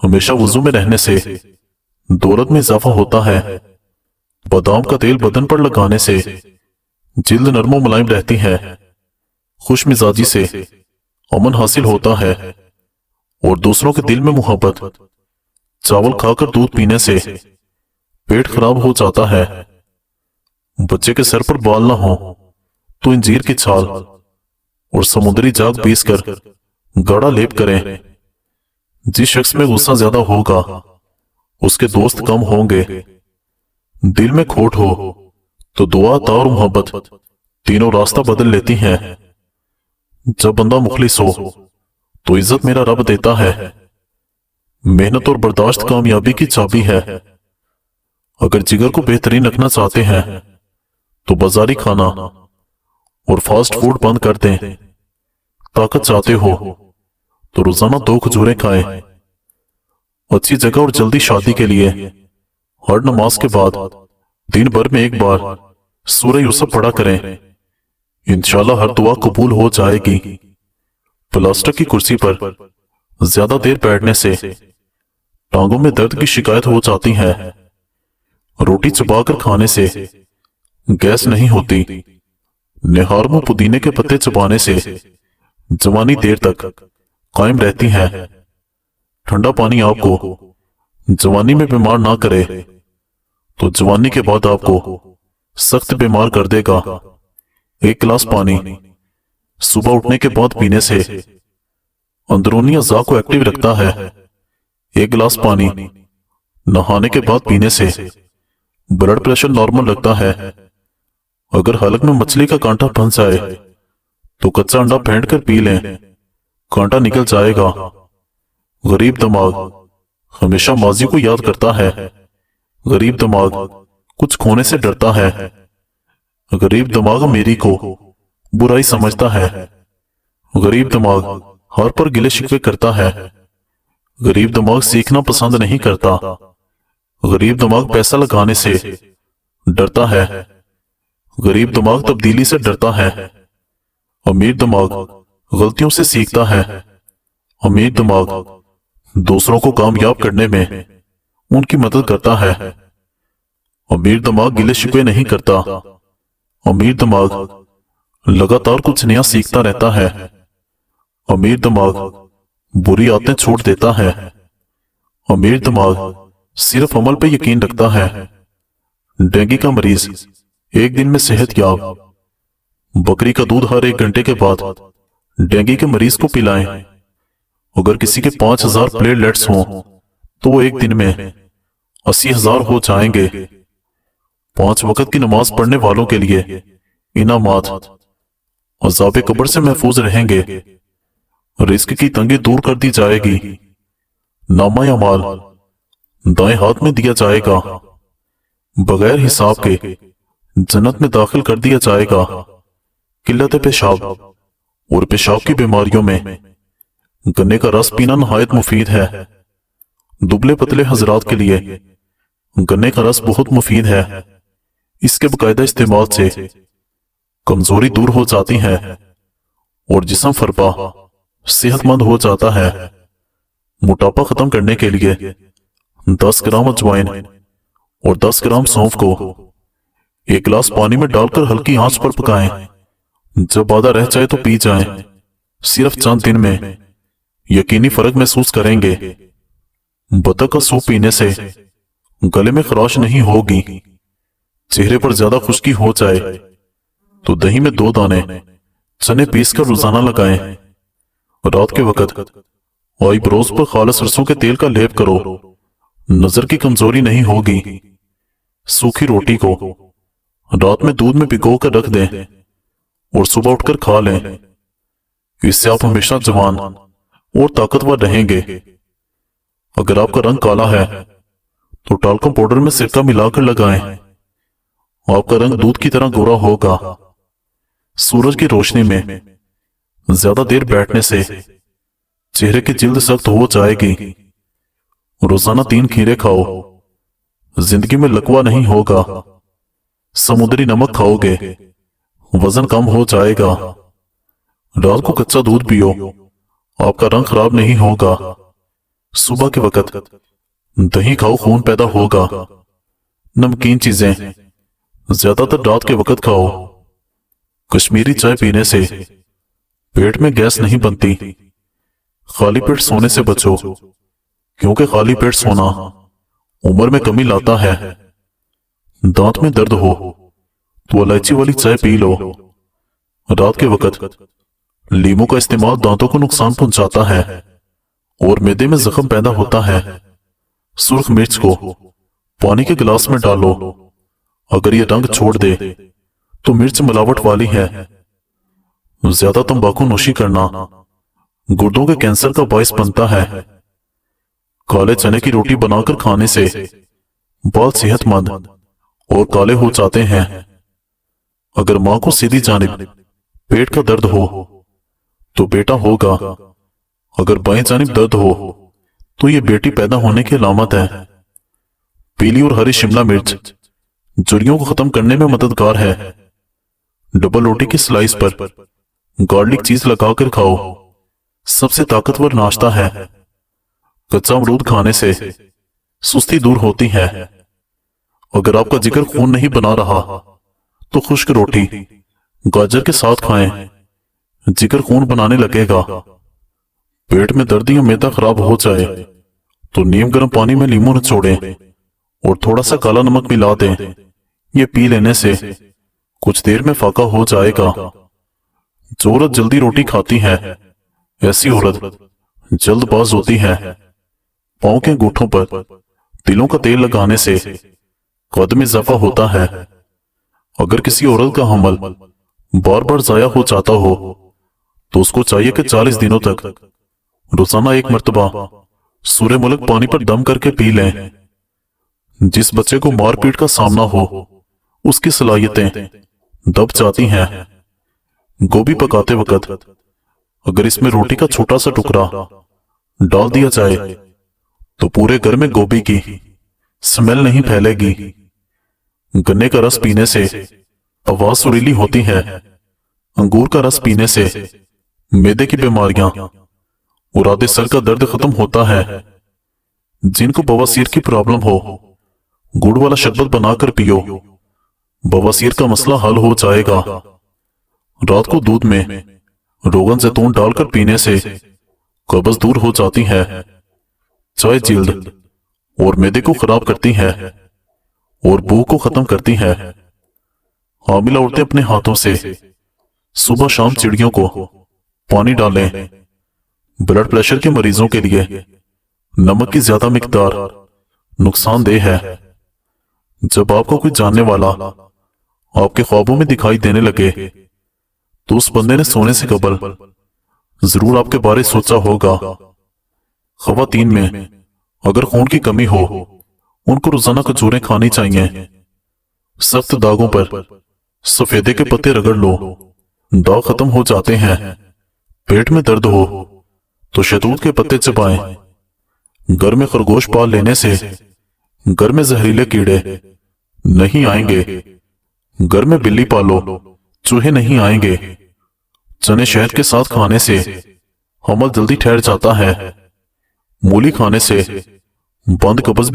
ہمیشہ وضو میں رہنے سے دولت میں اضافہ ہوتا ہے۔ بادام کا تیل بدن پر لگانے سے جلد نرم و ملائم رہتی ہے۔ خوش مزاجی سے امن حاصل ہوتا ہے اور دوسروں کے دل میں محبت۔ چاول کھا کر دودھ پینے سے پیٹ خراب ہو جاتا ہے۔ بچے کے سر پر بال نہ ہو تو انجیر کی چھال اور سمندری جاگ پیس کر گاڑھا لیپ کریں۔ جس شخص میں غصہ زیادہ ہوگا اس کے دوست کم ہوں گے۔ دل میں کھوٹ ہو تو دعا، عطا اور محبت تینوں راستہ بدل لیتی ہیں۔ جب بندہ مخلص ہو تو عزت میرا رب دیتا ہے۔ محنت اور برداشت کامیابی کی چابی ہے۔ اگر جگر کو بہترین رکھنا چاہتے ہیں تو بازاری کھانا اور فاسٹ فوڈ بند کر دیں۔ طاقت چاہتے ہو تو روزانہ 2 کھجوریں کھائیں۔ اچھی جگہ اور جلدی شادی کے لیے ہر نماز کے بعد دن بھر میں ایک بار سورہ یوسف پڑھا کریں۔ انشاءاللہ ہر دعا قبول ہو جائے گی۔ پلاسٹک کی کرسی پر زیادہ دیر بیٹھنے سے ٹانگوں میں درد کی شکایت ہو جاتی ہے۔ روٹی چبا کر کھانے سے گیس نہیں ہوتی۔ نہار میں پودینے کے پتے چبانے سے جوانی دیر تک قائم رہتی ہے۔ ٹھنڈا پانی آپ کو جوانی میں بیمار نہ کرے تو جوانی کے بعد آپ کو سخت بیمار کر دے گا۔ 1 گلاس پانی صبح اٹھنے کے بعد پینے سے اندرونی اعضاء کو ایکٹیو رکھتا ہے۔ 1 گلاس پانی نہانے کے بعد پینے سے بلڈ پریشر نارمل رکھتا ہے۔ اگر حلق میں مچھلی کا کانٹا پھنس جائے تو کچا انڈا پھینٹ کر پی لیں، کانٹا نکل جائے گا۔ غریب دماغ ہمیشہ ماضی کو یاد کرتا ہے۔ غریب دماغ کچھ کھونے سے ڈرتا ہے۔ غریب دماغ میری کو برائی سمجھتا ہے۔ غریب دماغ ہر پر گلے شکوے کرتا ہے۔ غریب دماغ سیکھنا پسند نہیں کرتا۔ غریب دماغ پیسہ لگانے سے ڈرتا ہے۔ غریب دماغ تبدیلی سے ڈرتا ہے۔ امیر دماغ غلطیوں سے سیکھتا ہے۔ امیر دماغ دوسروں کو کامیاب کرنے میں ان کی مدد کرتا ہے۔ امیر دماغ گلے شکوے نہیں کرتا۔ امیر دماغ لگاتار کچھ نیا سیکھتا رہتا ہے۔ امیر دماغ بری عادتیں چھوڑ دیتا ہے۔ امیر دماغ صرف عمل پہ یقین رکھتا ہے۔ ڈینگی کا مریض 1 دن میں صحت یاب۔ بکری کا دودھ ہر 1 گھنٹے کے بعد ڈینگی کے مریض کو پلائیں۔ اگر کسی کے 5000 پلیٹلیٹس ہوں تو وہ 1 دن میں 80,000 ہو جائیں گے۔ 5 وقت کی نماز پڑھنے والوں کے لیے انعامات۔ عذاب قبر سے محفوظ رہیں گے۔ رزق کی تنگی دور کر دی جائے گی۔ نامہ اعمال دائیں ہاتھ میں دیا جائے گا۔ بغیر حساب کے جنت میں داخل کر دیا جائے گا۔ قلت پیشاب اور پیشاب کی بیماریوں میں گنے کا رس پینا نہایت مفید ہے۔ دبلے پتلے حضرات کے لیے گنے کا رس بہت مفید ہے۔ اس کے باقاعدہ استعمال سے کمزوری دور ہو جاتی ہے اور جسم فربا صحت مند ہو جاتا ہے۔ موٹاپا ختم کرنے کے لیے 10 گرام اجوائن اور 10 گرام سونف کو 1 گلاس پانی میں ڈال کر ہلکی آنچ پر پکائیں۔ جب آدھا رہ جائے تو پی جائیں۔ صرف چند دن میں یقینی فرق محسوس کریں گے۔ بطخ کا سوپ پینے سے گلے میں خراش نہیں ہوگی۔ چہرے پر زیادہ خشکی ہو جائے تو دہی میں 2 دانے چنے پیس کر روزانہ لگائیں۔ رات کے وقت آئی بروز پر خالص سرسوں کے تیل کا لیپ کرو، نظر کی کمزوری نہیں ہوگی۔ سوکھی روٹی کو رات میں دودھ میں بھگو کر رکھ دیں اور صبح اٹھ کر کھا لیں۔ اس سے آپ ہمیشہ جوان اور طاقتور رہیں گے۔ اگر آپ کا رنگ کالا ہے تو ٹالکم پاؤڈر میں سرکہ ملا کر لگائیں، آپ کا رنگ دودھ کی طرح گورا ہوگا۔ سورج کی روشنی میں زیادہ دیر بیٹھنے سے چہرے کی جلد سخت ہو جائے گی۔ روزانہ 3 کھیرے کھاؤ، زندگی میں لکوہ نہیں ہوگا۔ سمندری نمک کھاؤ گے، وزن کم ہو جائے گا۔ رات کو کچا دودھ پیو، آپ کا رنگ خراب نہیں ہوگا۔ صبح کے وقت دہی کھاؤ، خون پیدا ہوگا۔ نمکین چیزیں زیادہ تر رات کے وقت کھاؤ۔ کشمیری چائے پینے سے پیٹ میں گیس نہیں بنتی۔ خالی پیٹ سونے سے بچو، کیونکہ خالی پیٹ سونا عمر میں کمی لاتا ہے۔ دانت میں درد ہو تو الائچی والی چائے پی لو۔ رات کے وقت لیموں کا استعمال دانتوں کو نقصان پہنچاتا ہے اور معدے میں زخم پیدا ہوتا ہے۔ سرخ مرچ کو پانی کے گلاس میں ڈالو۔ اگر یہ رنگ چھوڑ دے تو مرچ ملاوٹ والی ہے۔ زیادہ تمباکو نوشی کرنا گردوں کے کینسر کا باعث بنتا ہے۔ کالے چنے کی روٹی بنا کر کھانے سے بال صحت مند اور کالے ہو جاتے ہیں۔ اگر ماں کو سیدھی جانب پیٹ کا درد ہو تو بیٹا ہوگا۔ اگر بائیں جانب درد ہو تو یہ بیٹی پیدا ہونے کی علامت ہے۔ پیلی اور ہری شملہ مرچ جریوں کو ختم کرنے میں مددگار ہے۔ ڈبل روٹی کی سلائس پر گارلک چیز لگا کر کھاؤ، سب سے طاقتور ناشتہ ہے۔ کچا امرود کھانے سے سستی دور ہوتی ہے۔ اگر آپ کا جگر خون نہیں بنا رہا تو خشک روٹی گاجر کے ساتھ کھائیں، جگر خون بنانے لگے گا۔ پیٹ میں درد یا معدہ خراب ہو جائے تو نیم گرم پانی میں لیموں نچوڑیں اور تھوڑا سا کالا نمک ملا دیں۔ یہ پی لینے سے کچھ دیر میں فاقہ ہو جائے گا۔ جو عورت جلدی روٹی کھاتی ہے ایسی عورت جلد باز ہوتی ہے۔ پاؤں کے انگوٹھوں پر تلوں کا تیل لگانے سے قد میں اضافہ ہوتا ہے۔ اگر کسی عورت کا حمل بار بار ضائع ہو جاتا ہو تو اس کو چاہیے کہ 40 دنوں تک روزانہ 1 مرتبہ سورہ ملک پانی پر دم کر کے پی لیں۔ جس بچے کو مار پیٹ کا سامنا ہو اس کی صلاحیتیں دب جاتی ہیں۔ گوبھی پکاتے وقت اگر اس میں روٹی کا چھوٹا سا ٹکڑا ڈال دیا جائے تو پورے گھر میں گوبھی کی سمیل نہیں پھیلے گی۔ گنے کا رس پینے سے آواز سریلی ہوتی ہے۔ انگور کا رس پینے سے معدے کی بیماریاں اور آدھے سر کا درد ختم ہوتا ہے۔ جن کو بواسیر کی پرابلم ہو گڑ والا شربت بنا کر پیو، بواسیر کا مسئلہ حل ہو جائے گا۔ رات کو دودھ میں روغن زیتون ڈال کر پینے سے قبض دور ہو جاتی ہے۔ چائے جلد اور معدے کو خراب کرتی ہے اور بھوک کو ختم کرتی ہے۔ حاملہ عورتیں اپنے ہاتھوں سے صبح شام چڑیوں کو پانی ڈالیں۔ بلڈ پریشر کے مریضوں کے لیے نمک کی زیادہ مقدار نقصان دہ ہے۔ جب آپ کو کوئی جاننے والا آپ کے خوابوں میں دکھائی دینے لگے تو اس بندے نے سونے سے قبل ضرور آپ کے بارے سوچا ہوگا۔ خواتین میں اگر خون کی کمی ہو ان کو روزانہ کھجوریں کھانی چاہیے۔ سخت داغوں پر سفیدے کے پتے رگڑ لو، داغ ختم ہو جاتے ہیں۔ پیٹ میں درد ہو تو شہتوت کے پتے چبائیں۔ گھر میں خرگوش پال لینے سے گھر میں زہریلے کیڑے نہیں آئیں گے۔ گھر میں بلی پالو، چوہے نہیں آئیں گے۔ چنے شہد کے ساتھ کھانے سے حمل جلدی ٹھہر جاتا ہے۔ مولی کھانے سے بند قبض بھی